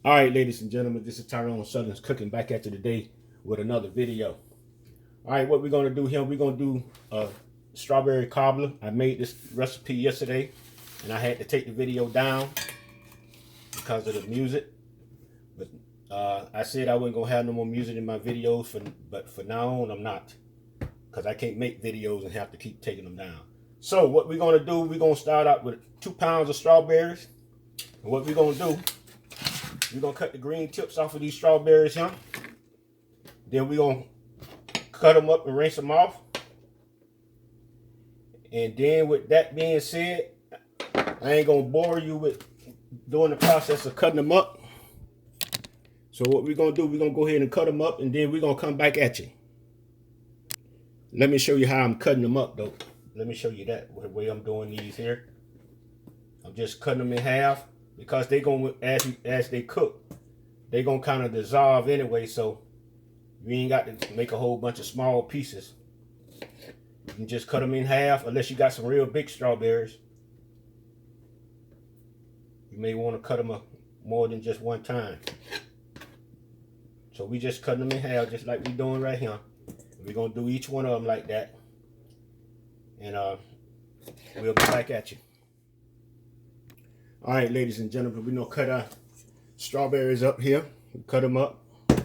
All right, ladies and gentlemen, this is Tyron'e Southern's Cooking back at you today with another video. All right, what we're going to do here, we're going to do a strawberry cobbler. I made this recipe yesterday, and I had to take the video down because of the music. But I said I wasn't going to have no more music in my videos, but for now on, I'm not. Because I can't make videos and have to keep taking them down. So what we're going to do, we're going to start out with 2 pounds of strawberries. And what we're going to do, we're going to cut the green tips off of these strawberries here. Then we're going to cut them up and rinse them off. And then with that being said, I ain't going to bore you with doing the process of cutting them up. So what we're going to do, we're going to go ahead and cut them up, and then we're going to come back at you. Let me show you how I'm cutting them up though. Let me show you that, the way I'm doing these here. I'm just cutting them in half. Because they gonna, as they cook, they gonna kind of dissolve anyway, so you ain't got to make a whole bunch of small pieces. You can just cut them in half, unless you got some real big strawberries. You may want to cut them more than just one time. So we just cut them in half, just like we doing right here. We're gonna do each one of them like that, and we'll be back at you. All right, ladies and gentlemen, we're going to cut our strawberries up here. We cut them up. That's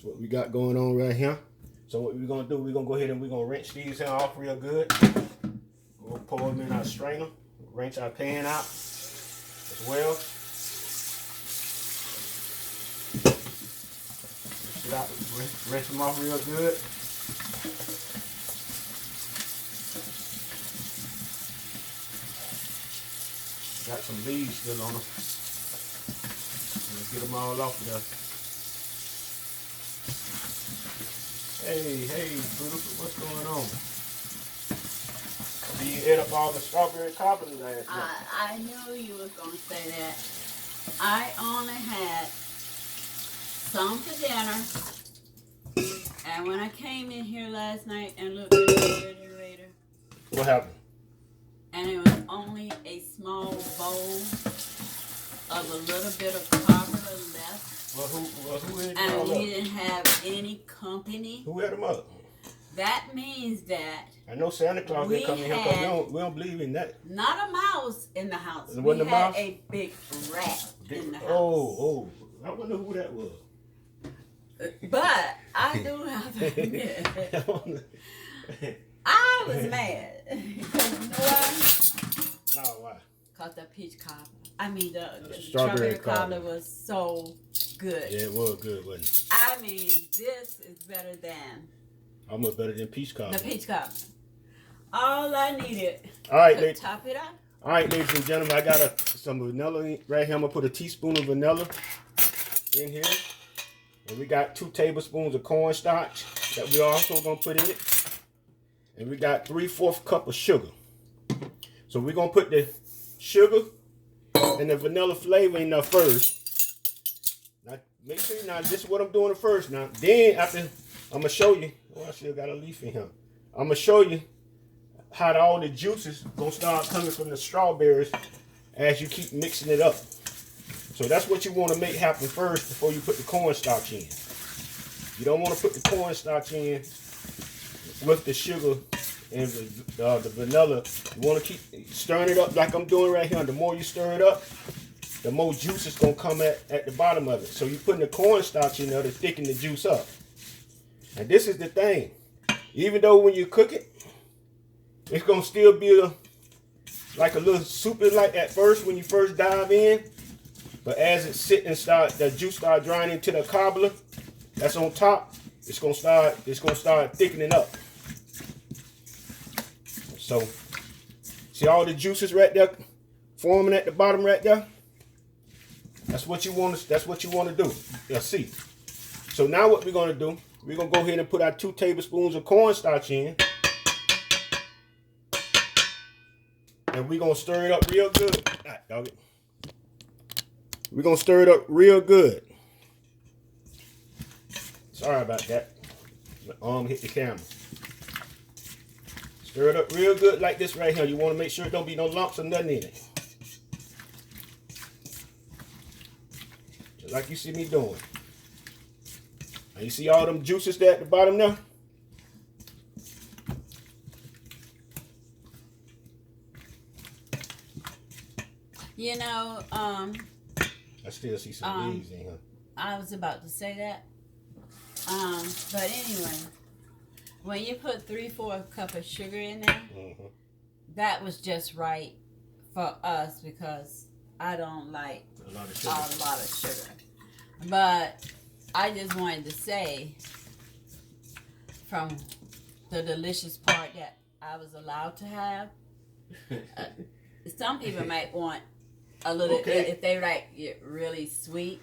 what we got going on right here. So what we're going to do, we're going to go ahead and we're going to rinse these here off real good. We'll pour them in our strainer. Rinse our pan out as well. Rinse them off real good. Got some leaves still on them. Let's get them all off of there. Hey, beautiful, what's going on? So you ate up all the strawberry cobblers last night. I knew you was going to say that. I only had some for dinner. And when I came in here last night and looked at the refrigerator. What happened? And it was only a small bowl of a little bit of cobbler left. Well, who ate them and all we up? didn't have any company. Who ate them up? That means that I know Santa Claus didn't come in here because we don't believe in that. not a mouse in the house. It We wasn't a had mouse? a big rat in the house. Oh, I wonder who that was. But I do have to admit, I was mad. Because you know why? No, why? Because the peach cobbler. I mean, the Strawberry strawberry cobbler was so good. Yeah, it was good, wasn't it? I mean, this is better than Almost better than peach cobbler. the peach cobbler. All I needed to top it up. All right, ladies and gentlemen, I got some vanilla right here. I'm gonna put a teaspoon of vanilla in here, and we got 2 tablespoons of cornstarch that we also gonna put in it, and we got 3/4 cup of sugar. So we're gonna put the sugar and the vanilla flavor in there first. Now, make sure this is what I'm doing first. Now, then after I'm gonna show you. Oh, I still got a leaf in here. I'm gonna show you how all the juices gonna start coming from the strawberries as you keep mixing it up. So that's what you want to make happen first before you put the cornstarch in. You don't want to put the cornstarch in with the sugar and the vanilla. You want to keep stirring it up like I'm doing right here. The more you stir it up, the more juice is gonna come at the bottom of it. So you're putting the cornstarch in there to thicken the juice up. And this is the thing. Even though when you cook it, it's gonna still be like a little soupy like at first when you first dive in. But as it sit and the juice start drying into the cobbler that's on top, it's gonna start thickening up. So see all the juices right there forming at the bottom right there? That's what you want to do. Let's see. So now what we're gonna do, we're gonna go ahead and put our 2 tablespoons of cornstarch in. And we're gonna stir it up real good. Ah, dog it. We're gonna stir it up real good. Sorry about that. My arm hit the camera. Stir it up real good like this right here. You want to make sure it don't be no lumps or nothing in it. like you see me doing. And you see all them juices there at the bottom now? You know, I still see some leaves in here. I was about to say that. But anyway, when you put 3/4 cup of sugar in there, that was just right for us because I don't like a lot of sugar. But I just wanted to say, from the delicious part that I was allowed to have, some people might want a little, if they like it really sweet,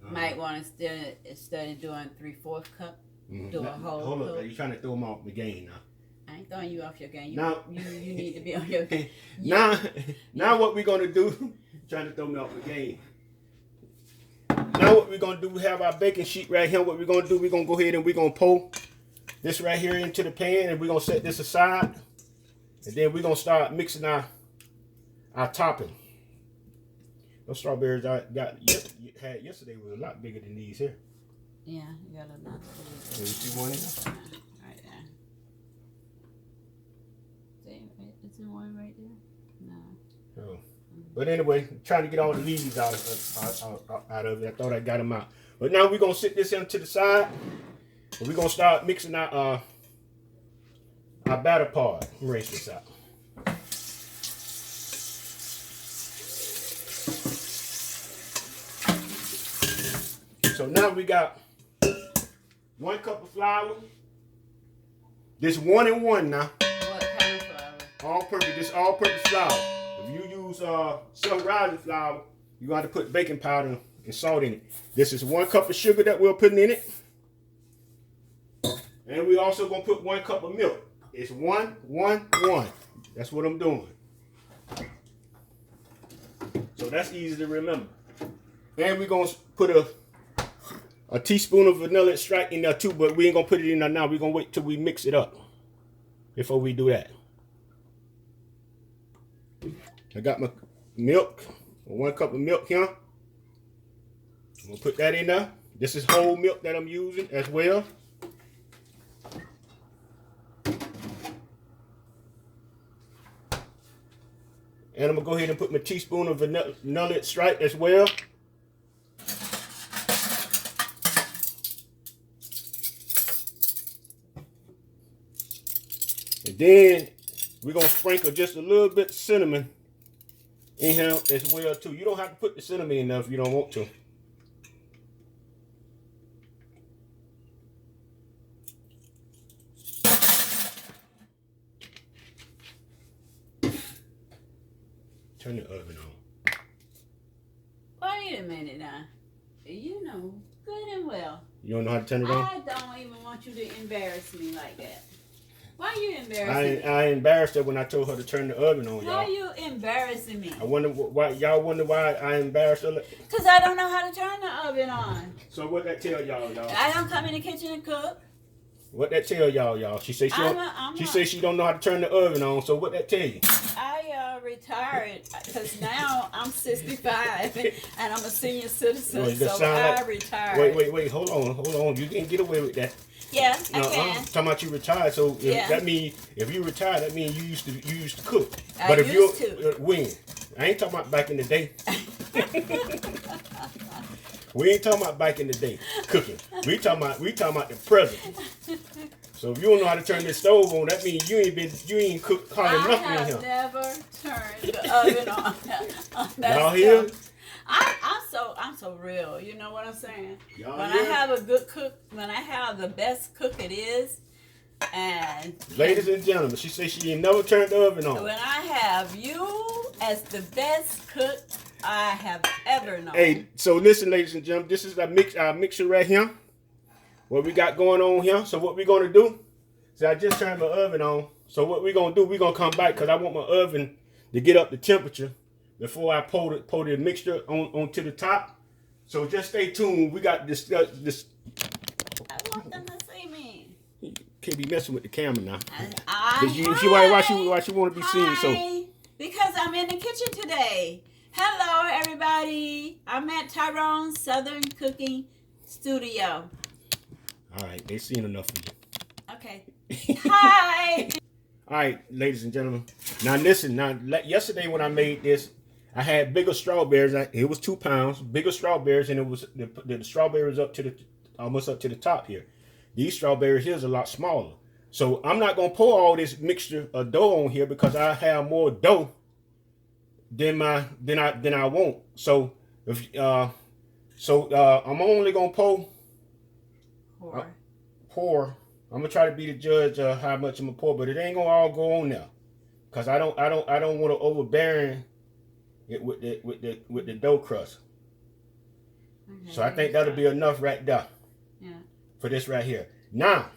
might want to instead of doing 3/4 cup, do a whole. Hold up, you're trying to throw them off the game now. I ain't throwing you off your game. You need to be on your game. Now what we're gonna do? Trying to throw me off the game. Now what we're gonna do? We have our baking sheet right here. What we're gonna do? We're gonna go ahead and we're gonna pour this right here into the pan, and we're gonna set this aside, and then we're gonna start mixing our topping. Those strawberries I had yesterday was a lot bigger than these here. Yeah, you got a lot. You see one in there? Right there. See, is there one right there? No. Oh. But anyway, trying to get all the leaves out of it. I thought I got them out. But now we're gonna sit this into the side, and we're gonna start mixing our batter part. Let me rinse this out. So now we got 1 cup of flour. This 1 and 1 now. What kind of flour? All-purpose. This all-purpose flour. If you use self-rising flour, you got to put baking powder and salt in it. This is 1 cup of sugar that we're putting in it, and we also gonna put 1 cup of milk. It's 1, 1, 1. That's what I'm doing. So that's easy to remember. And we're gonna put a teaspoon of vanilla extract in there too, but we ain't gonna put it in there now. We're gonna wait till we mix it up before we do that. I got my milk, 1 cup of milk here. I'm gonna put that in there. This is whole milk that I'm using as well. And I'm gonna go ahead and put my teaspoon of vanilla extract as well. And then we're gonna sprinkle just a little bit of cinnamon in here as well too. You don't have to put the cinnamon in there if you don't want to. Turn the oven on. Wait a minute now. You know good and well. You don't know how to turn it on? I don't even want you to embarrass me like that. Why are you embarrassing me? I embarrassed her when I told her to turn the oven on, y'all. Why are you embarrassing me? I wonder why y'all wonder why I embarrassed her. Because I don't know how to turn the oven on. So what that tell y'all? I don't come in the kitchen and cook. What that tell y'all? She say she don't know how to turn the oven on. So what that tell you? I retired because now I'm 65 and I'm a senior citizen, so I retired. Wait, hold on. You can't get away with that. Yeah, I can. Talking about you retired, so that means if you retired, that means you used to cook. But if you when? I ain't talking about back in the day. We ain't talking about back in the day cooking. We talking about the present. So if you don't know how to turn this stove on, that means you ain't cooked hardly nothing in here. I have never turned the oven on that y'all hear? I'm so real. You know what I'm saying? Y'all when hear? I have a good cook, when I have the best cook it is, and ladies and gentlemen, she said she ain't never turned the oven on. When I have you as the best cook I have ever known. Hey, so listen, ladies and gentlemen, this is our mixture right here. What we got going on here. So what we're gonna do? See, I just turned my oven on. So what we're gonna do? We're gonna come back because I want my oven to get up the temperature before I pour the mixture onto the top. So just stay tuned. We got this. I want them to see me. You can't be messing with the camera now. Why she want to be seen. So because I'm in the kitchen today. Hello, everybody. I'm at Tyron'e's Southern Cooking Studio. All right, they seen enough of you. Okay. Hi. All right, ladies and gentlemen. Now listen. Now yesterday when I made this, I had bigger strawberries. It was 2 pounds, bigger strawberries, and it was the strawberries up to the almost up to the top here. These strawberries here is a lot smaller. So I'm not gonna pour all this mixture of dough on here because I have more dough than I want. So if I'm only gonna pour. I'm gonna try to be the judge of how much I'm gonna pour, but it ain't gonna all go on there, cause I don't want to overbearing it with the dough crust. Okay, So I think that'll be enough right there. Yeah. For this right here. Now,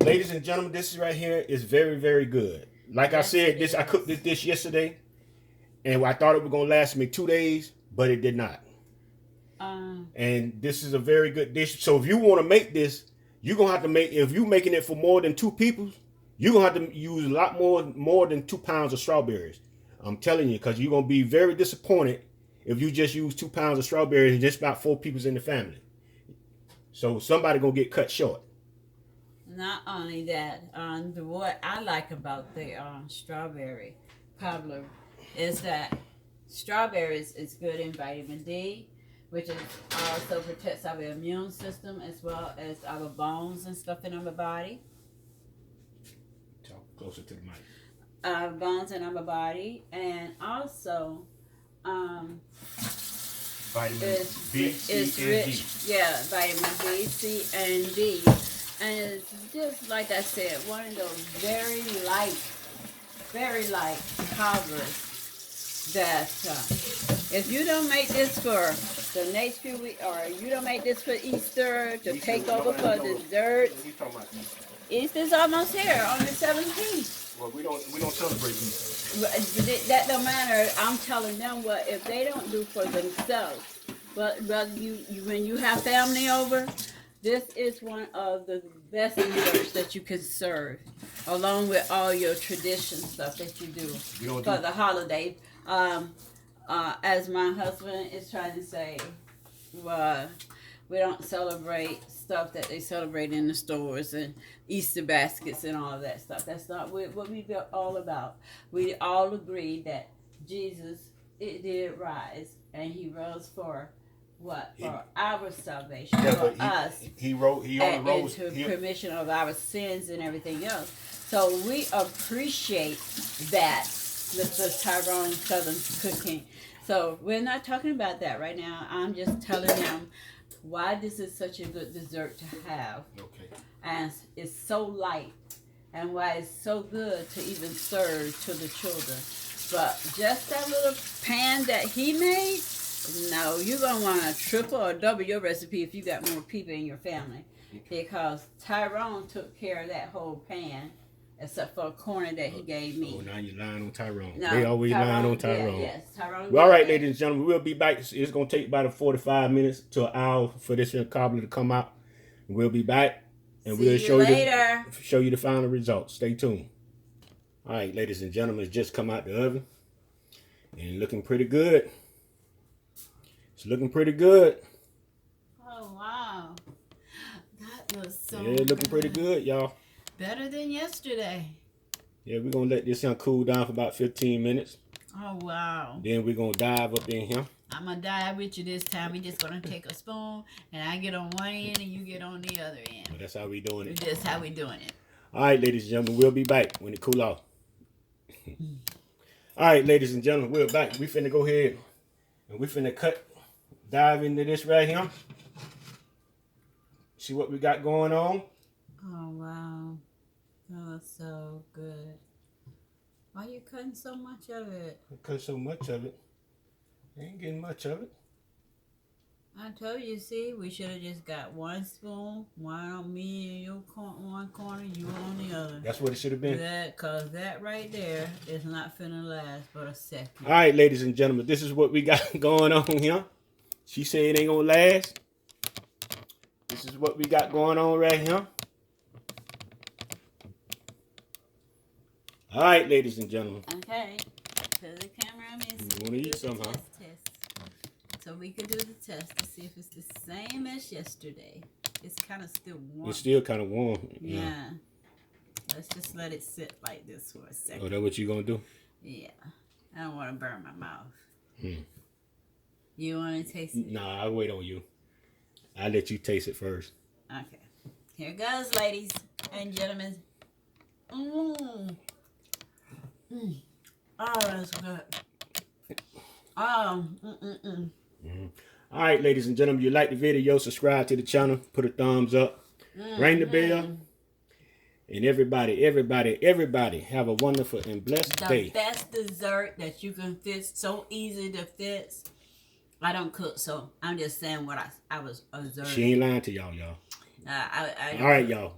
ladies and gentlemen, this right here is very, very good. Like I said, I cooked this dish yesterday, and I thought it was gonna last me 2 days, but it did not. And this is a very good dish. So if you want to make this, you're gonna have to make. If you're making it for more than 2 people, you're gonna have to use a lot more than 2 pounds of strawberries. I'm telling you, because you're gonna be very disappointed if you just use 2 pounds of strawberries and just about 4 people in the family. So somebody gonna get cut short. Not only that, what I like about the strawberry cobbler is that strawberries is good in vitamin D, which is also protects our immune system as well as our bones and stuff in our body. Talk closer to the mic. Bones in our body, and also Vitamin B, C, and D. Yeah, vitamin B, C, and D. And it's just like I said, one of those very light cobblers that if you don't make this for the next few weeks, or you don't make this for Easter to take over for dessert. Easter's almost here on the 17th. Well, we don't celebrate Easter. That don't matter. I'm telling them what if they don't do for themselves. But when you have family over, this is one of the best desserts that you can serve, along with all your tradition stuff that you do for the holidays. As my husband is trying to say, we don't celebrate stuff that they celebrate in the stores and Easter baskets and all of that stuff. That's not what we are all about. We all agree that Jesus did rise, and he rose for what? For our salvation, for us. He only rose to permission of our sins and everything else. So we appreciate that, Mr. Tyron'e Southern Cooking. So we're not talking about that right now. I'm just telling them why this is such a good dessert to have. Okay. And it's so light, and why it's so good to even serve to the children. But just that little pan that he made, no, you're going to want to triple or double your recipe if you got more people in your family. Because Tyron'e took care of that whole pan, except for a corner that he gave me. Oh, now you're lying on Tyron'e. No, they always lying on Tyron'e. Yes, Tyron'e. Well, all right, ladies and gentlemen, we'll be back. It's going to take about 45 minutes to an hour for this cobbler to come out. We'll be back, and we'll show you the final results. Stay tuned. All right, ladies and gentlemen, it's just come out the oven, and looking pretty good. It's looking pretty good. Oh, wow. That was so looking pretty good, y'all. Better than yesterday. Yeah, we're going to let this cool down for about 15 minutes. Oh, wow. Then we're going to dive up in here. I'm going to dive with you this time. We're just going to take a spoon, and I get on one end, and you get on the other end. Well, that's how we doing it. That's how we doing it. All right, ladies and gentlemen, we'll be back when it cool off. All right, ladies and gentlemen, we're back. We finna go ahead, and we finna dive into this right here. See what we got going on. Oh, wow. Oh, so good. Why are you cutting so much of it? I cut so much of it. I ain't getting much of it. I told you, see, we should have just got one spoon, one on me and you one corner, you on the other. That's what it should have been. Because that right there is not finna last but a second. All right, ladies and gentlemen, this is what we got going on here. She said it ain't gonna last. This is what we got going on right here. All right, ladies and gentlemen. Okay. To the camera, Miss. want to eat some, huh? Test. So we can do the test to see if it's the same as yesterday. It's kind of still warm. It's still kind of warm. Yeah. Let's just let it sit like this for a second. Oh, that what you gonna do? Yeah. I don't want to burn my mouth. Hmm. You want to taste it? Nah, I'll wait on you. I'll let you taste it first. Okay. Here goes, ladies and gentlemen. Mmm. Mm. Oh, that's good. Oh, All right, ladies and gentlemen, you like the video, subscribe to the channel, put a thumbs up, ring the bell, and everybody have a wonderful and blessed day. The best dessert that you can fix, so easy to fix. I don't cook, so I'm just saying what I was observing. She ain't lying to y'all. All All right, y'all.